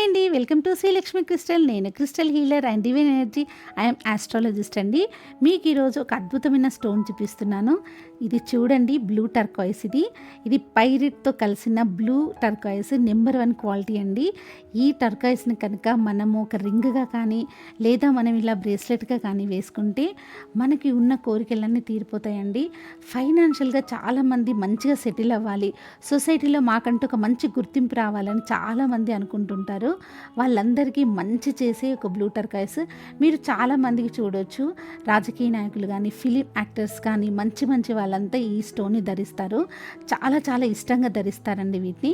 Hi అండి. Welcome to Srilakshmi crystal. నేను crystal healer and divine energy. I'm astrologist అండి. మీకు ఈరోజు ఒక అద్భుతమైన స్టోన్ చూపిస్తున్నాను. ఇది చూడండి, బ్లూ టర్కాయిస్. ఇది పైరిట్తో కలిసిన బ్లూ టర్కాయిస్ నెంబర్ 1 క్వాలిటీ అండి. ఈ టర్కాయిస్ని కనుక మనము ఒక రింగ్గా కానీ లేదా మనం ఇలా బ్రేస్లెట్గా కానీ వేసుకుంటే మనకి ఉన్న కోరికలన్నీ తీరిపోతాయండి. ఫైనాన్షియల్గా చాలామంది మంచిగా సెటిల్ అవ్వాలి, సొసైటీలో మాకంటూ ఒక మంచి గుర్తింపు రావాలని చాలామంది అనుకుంటుంటారు. వాళ్ళందరికీ మంచి చేసే ఒక బ్లూ టర్కాయిస్. మీరు చాలామందికి చూడొచ్చు, రాజకీయ నాయకులు కానీ ఫిలిం యాక్టర్స్ కానీ మంచి మంచి వాళ్ళంతా ఈ స్టోన్ని ధరిస్తారు. చాలా చాలా ఇష్టంగా ధరిస్తారండి వీటిని.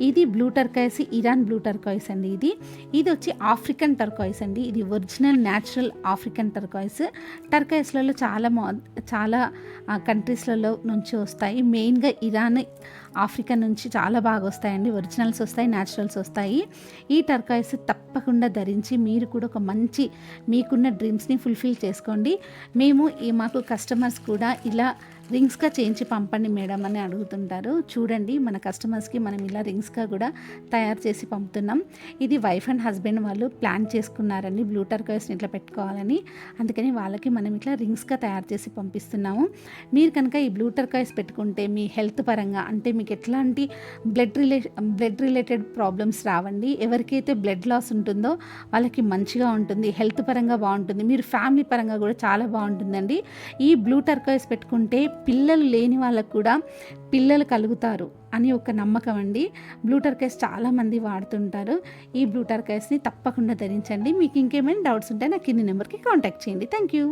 ఇది blue turquoise, Iran blue turquoise అండి. ఇది వచ్చి ఆఫ్రికన్ టర్కాయిస్ అండి. ఇది ఒరిజినల్ న్యాచురల్ ఆఫ్రికన్ టర్కాయిస్. టర్కాయిస్లలో చాలా కంట్రీస్లలో నుంచి వస్తాయి. మెయిన్గా ఇరాన్, ఆఫ్రికా నుంచి చాలా బాగా వస్తాయండి. ఒరిజినల్స్ వస్తాయి, న్యాచురల్స్ వస్తాయి. ఈ టర్కాయిస్ తప్పకుండా ధరించి మీరు కూడా ఒక మంచి మీకున్న డ్రీమ్స్ని ఫుల్ఫిల్ చేసుకోండి. మాకు కస్టమర్స్ కూడా ఇలా రింగ్స్గా చేయించి పంపండి మేడం అని అడుగుతుంటారు. చూడండి, మన కస్టమర్స్కి మనం ఇలా రింగ్స్గా కూడా తయారు చేసి పంపుతున్నాం. ఇది వైఫ్ అండ్ హస్బెండ్ వాళ్ళు ప్లాన్ చేసుకున్నారండి బ్లూ టర్కాయిస్ని ఇట్లా పెట్టుకోవాలని. అందుకని వాళ్ళకి మనం ఇట్లా రింగ్స్గా తయారు చేసి పంపిస్తున్నాము. మీరు కనుక ఈ బ్లూ టర్కాయిస్ పెట్టుకుంటే మీ హెల్త్ పరంగా, అంటే మీకు ఎట్లాంటి బ్లడ్ రిలేటెడ్ ప్రాబ్లమ్స్ రావండి. ఎవరికైతే బ్లడ్ లాస్ ఉంటుందో వాళ్ళకి మంచిగా ఉంటుంది, హెల్త్ పరంగా బాగుంటుంది, మీరు ఫ్యామిలీ పరంగా కూడా చాలా బాగుంటుందండి. ఈ బ్లూ టర్కాయిస్ పెట్టుకుంటే పిల్లలు లేని వాళ్ళకు కూడా పిల్లలు కలుగుతారు అని ఒక నమ్మకం అండి. బ్లూ టర్కాయిస్ చాలామంది వాడుతుంటారు. ఈ బ్లూ టర్కాయిస్ని తప్పకుండా ధరించండి. మీకు ఇంకేమైనా డౌట్స్ ఉంటే నాకు కింది నెంబర్కి కాంటాక్ట్ చేయండి. Thank you.